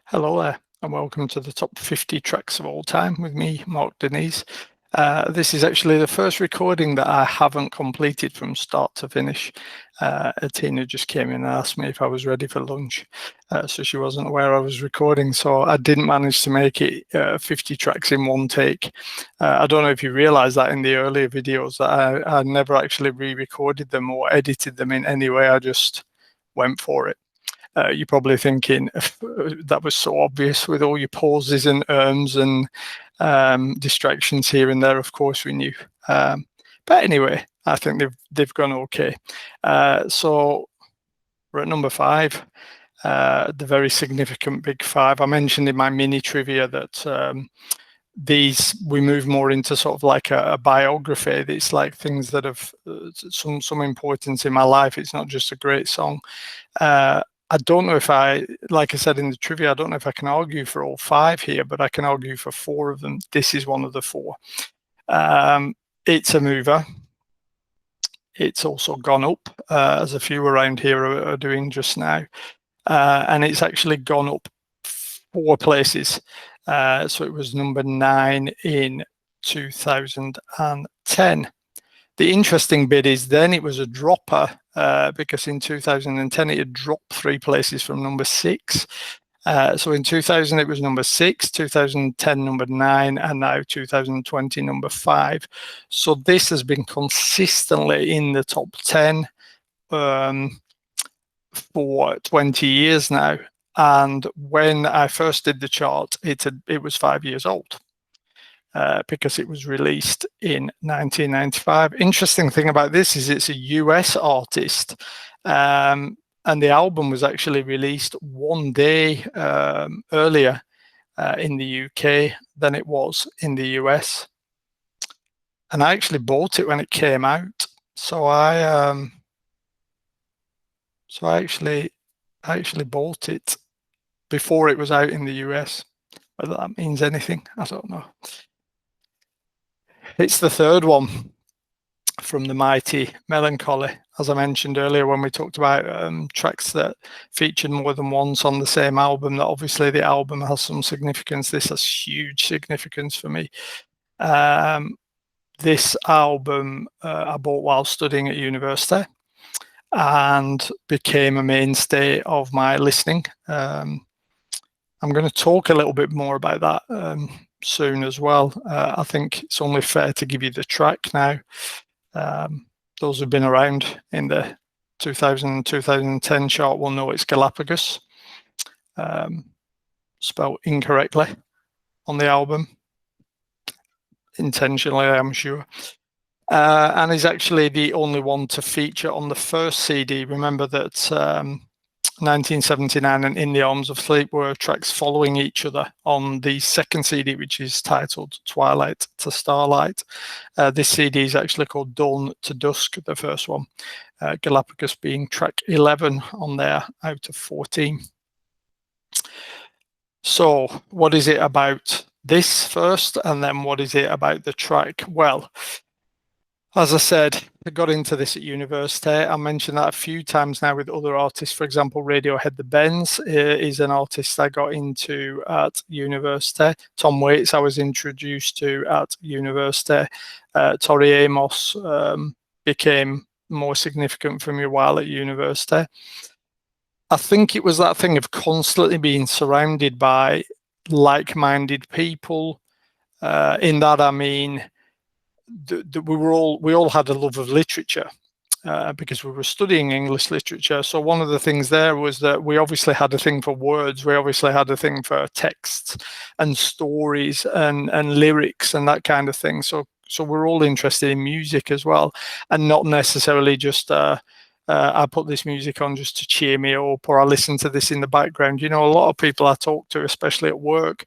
Hello there, and welcome to the top 50 tracks of all time with me, Mark Denise. This is actually the first recording that I haven't completed from start to finish. Tina just came in and asked me if I was ready for lunch, so she wasn't aware I was recording, so I didn't manage to make it 50 tracks in one take. I don't know if you realize that in the earlier videos that I never actually re-recorded them or edited them in any way. I just went for it. You're probably thinking that was so obvious with all your pauses and and distractions here and there. Of course, we knew, but anyway, I think they've gone okay. So we're at number 5, the very significant big 5. I mentioned in my mini trivia that these we move more into sort of like a biography. It's like things that have some importance in my life. It's not just a great song. I don't know if like I said in the trivia, I don't know if I can argue for all 5 here, but I can argue for 4 of them. This is one of the 4. It's a mover. It's also gone up, as a few around here are doing just now. And it's actually gone up 4 places. So it was number 9 in 2010. The interesting bit is then it was a dropper because in 2010 it had dropped 3 places from number 6. So in 2000 it was number 6, 2010 number 9, and now 2020 number 5. So this has been consistently in the top 10 for 20 years now. And when I first did the chart, it was 5 years old. Because it was released in 1995. Interesting thing about this is it's a US artist, and the album was actually released 1 day earlier in the UK than it was in the US. And I actually bought it when it came out, so I actually bought it before it was out in the US. Whether that means anything, I don't know. It's the 3rd one from the mighty Melancholy. As I mentioned earlier when we talked about tracks that featured more than once on the same album, that obviously the album has some significance. This has huge significance for me. This album I bought while studying at university and became a mainstay of my listening. I'm going to talk a little bit more about that soon as well. I think it's only fair to give you the track now. Those who've been around in the 2010 chart will know it's Galapagos, spelled incorrectly on the album, intentionally, I'm sure. And is actually the only one to feature on the first CD. Remember that 1979 and In the Arms of Sleep were tracks following each other on the second CD, which is titled Twilight to Starlight. This CD is actually called Dawn to Dusk, the first one. Galapagos being track 11 on there out of 14. So what is it about this first, and then what is it about the track? Well, as I said, I got into this at university. I mentioned that a few times now with other artists. For example, Radiohead The Bends is an artist I got into at university. Tom Waits I was introduced to at university. Tori Amos became more significant for me while at university. I think it was that thing of constantly being surrounded by like-minded people. In that I mean, we all had a love of literature because we were studying English literature. So one of the things there was that we obviously had a thing for words. We obviously had a thing for texts and stories and lyrics and that kind of thing. So we're all interested in music as well, and not necessarily just I put this music on just to cheer me up, or I listen to this in the background. You know, a lot of people I talk to, especially at work,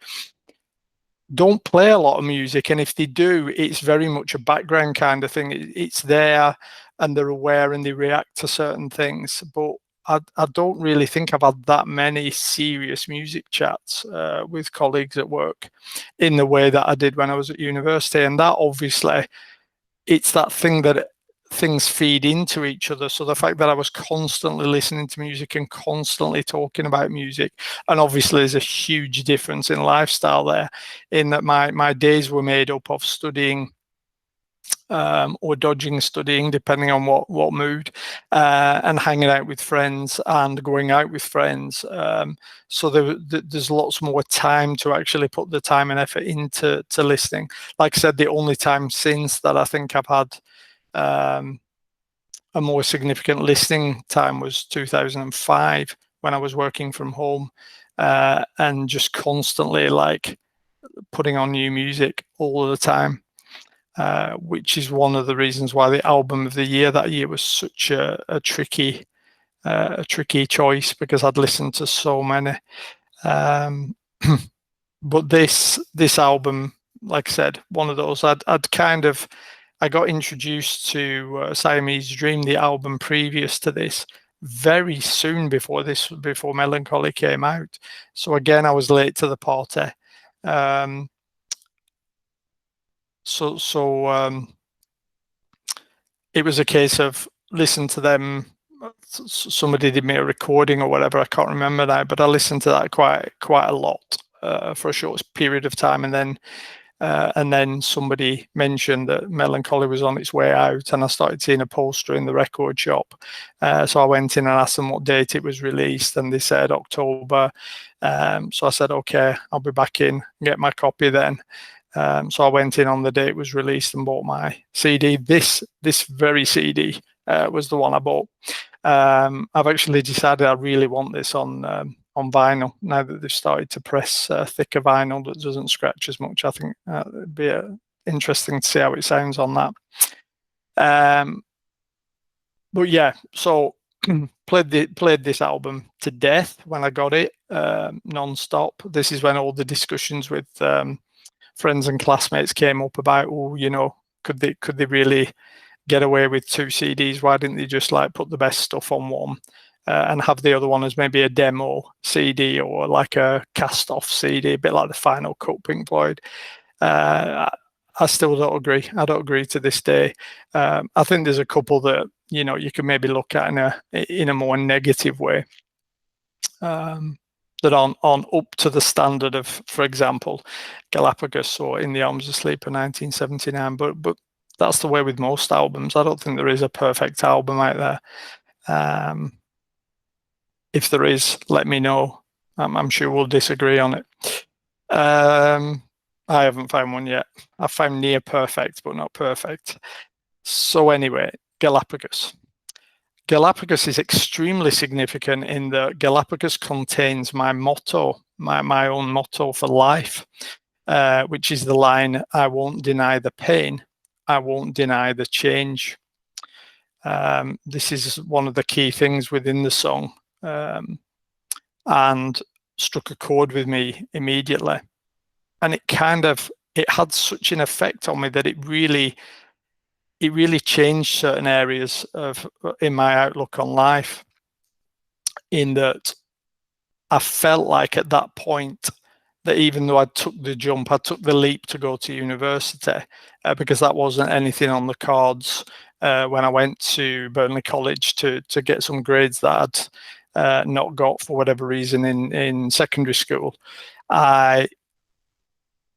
don't play a lot of music, and if they do, it's very much a background kind of thing. It's there and they're aware and they react to certain things, but I don't really think I've had that many serious music chats with colleagues at work in the way that I did when I was at university. And that obviously, it's that thing that things feed into each other. So the fact that I was constantly listening to music and constantly talking about music, and obviously there's a huge difference in lifestyle there, in that my days were made up of studying or dodging studying, depending on what mood, and hanging out with friends and going out with friends. So there's lots more time to actually put the time and effort into listening. Like I said, the only time since that I think I've had a more significant listening time was 2005, when I was working from home, and just constantly like putting on new music all of the time. Which is one of the reasons why the album of the year that year was such a tricky choice, because I'd listened to so many. But this album, like I said, one of those I got introduced to Siamese Dream, the album previous to this, very soon before Melancholy came out. So again, I was late to the party. It was a case of listen to them. Somebody did me a recording or whatever, I can't remember now, but I listened to that quite a lot for a short period of time, and then somebody mentioned that Melancholy was on its way out, and I started seeing a poster in the record shop. So I went in and asked them what date it was released, and they said October. So I said, okay, I'll be back in, get my copy then. So I went in on the day it was released and bought my CD. This very CD was the one I bought. I've actually decided I really want this on vinyl now that they've started to press thicker vinyl that doesn't scratch as much. I think it'd be interesting to see how it sounds on that. But yeah, so played this album to death when I got it, non-stop. This is when all the discussions with friends and classmates came up about, oh, you know, could they really get away with 2 CDs? Why didn't they just like put the best stuff on one and have the other one as maybe a demo CD or like a cast-off CD, a bit like the Final Cut Pink Floyd? I still don't agree. I don't agree to this day. I think there's a couple that, you know, you can maybe look at in a more negative way. That aren't up to the standard of, for example, Galapagos or In the Arms of Sleep in 1979. But that's the way with most albums. I don't think there is a perfect album out there. If there is, let me know. I'm sure we'll disagree on it. I haven't found one yet. I've found near perfect, but not perfect. So anyway, Galapagos. Galapagos is extremely significant in that Galapagos contains my motto, my own motto for life, which is the line, I won't deny the pain, I won't deny the change. This is one of the key things within the song, and struck a chord with me immediately. And it had such an effect on me that it really changed certain areas in my outlook on life, in that I felt like at that point that even though I took the leap to go to university, because that wasn't anything on the cards when I went to Burnley College to get some grades that I'd not got for whatever reason in secondary school.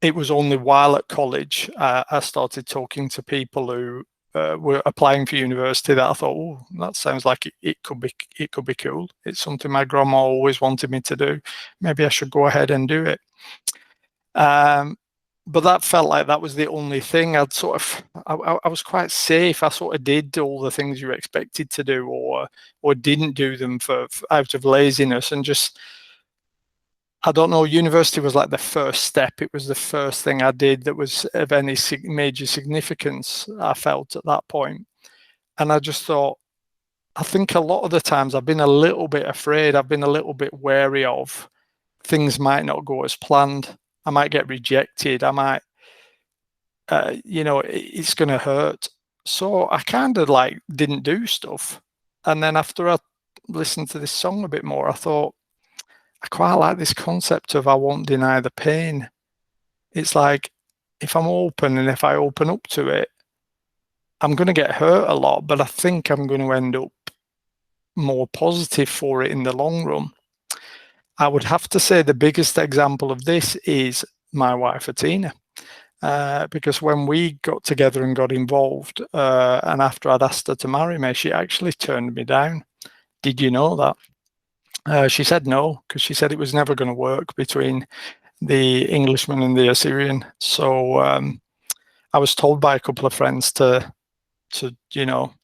It was only while at college I started talking to people who were applying for university that I thought, oh, that sounds like it could be cool. It's something my grandma always wanted me to do. Maybe I should go ahead and do it. But that felt like that was the only thing. I was quite safe. I sort of did all the things you expected to do, or didn't do them for out of laziness, and just, I don't know, university was like the first step. It was the first thing I did that was of any major significance, I felt at that point. And I just thought, I think a lot of the times I've been a little bit afraid. I've been a little bit wary of things might not go as planned. I might get rejected. I might, it's going to hurt. So I kind of like didn't do stuff. And then after I listened to this song a bit more, I thought, I quite like this concept of I won't deny the pain. It's like, if I'm open and if I open up to it, I'm going to get hurt a lot, but I think I'm going to end up more positive for it in the long run. I would have to say the biggest example of this is my wife, Atina. Because when we got together and got involved, and after I'd asked her to marry me, she actually turned me down. Did you know that? She said no, because she said it was never going to work between the Englishman and the Assyrian. So I was told by a couple of friends to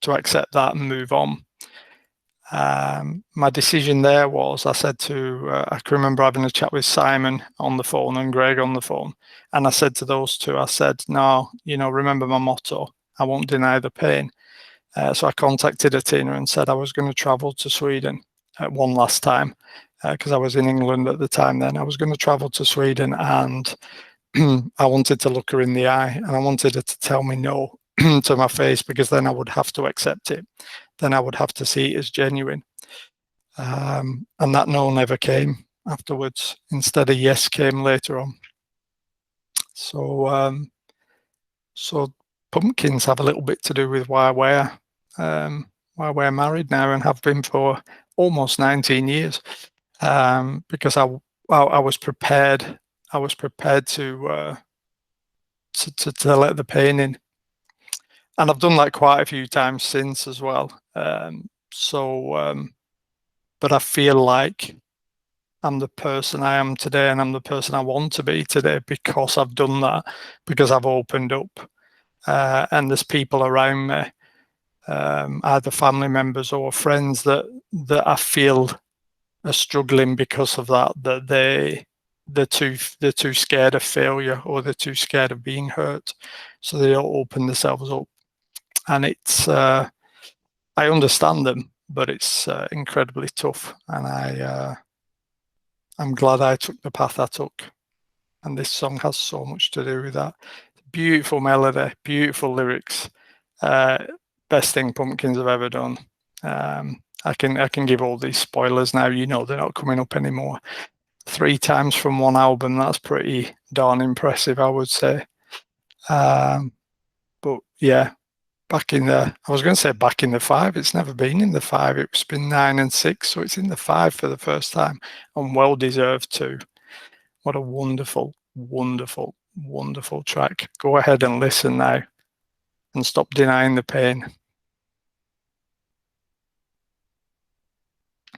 accept that and move on. My decision there was, I said I can remember having a chat with Simon on the phone and Greg on the phone. And I said to those two, I said, no, remember my motto, I won't deny the pain. So I contacted Atina and said I was going to travel to Sweden one last time, because I was in England at the time then. I was going to travel to Sweden, and I wanted to look her in the eye, and I wanted her to tell me no to my face, because then I would have to accept it. Then I would have to see it as genuine. And that no never came afterwards. Instead, a yes came later on. So pumpkins have a little bit to do with why we're married now, and have been for almost 19 years. Because I was prepared. I was prepared to let the pain in. And I've done that quite a few times since as well. But I feel like I'm the person I am today, and I'm the person I want to be today, because I've done that, because I've opened up. And there's people around me, either family members or friends, that I feel are struggling because of that, they're too scared of failure, or they're too scared of being hurt, so they don't open themselves up. And it's I understand them, but it's incredibly tough. And I'm glad I took the path I took. And this song has so much to do with that. Beautiful melody, beautiful lyrics. Best thing Pumpkins have ever done. I can give all these spoilers now. They're not coming up anymore. 3 times from one album. That's pretty darn impressive, I would say. But yeah, I was going to say back in the 5. It's never been in the 5. It's been 9 and 6, so it's in the 5 for the first time, and well deserved too. What a wonderful, wonderful, wonderful track. Go ahead and listen now, and stop denying the pain.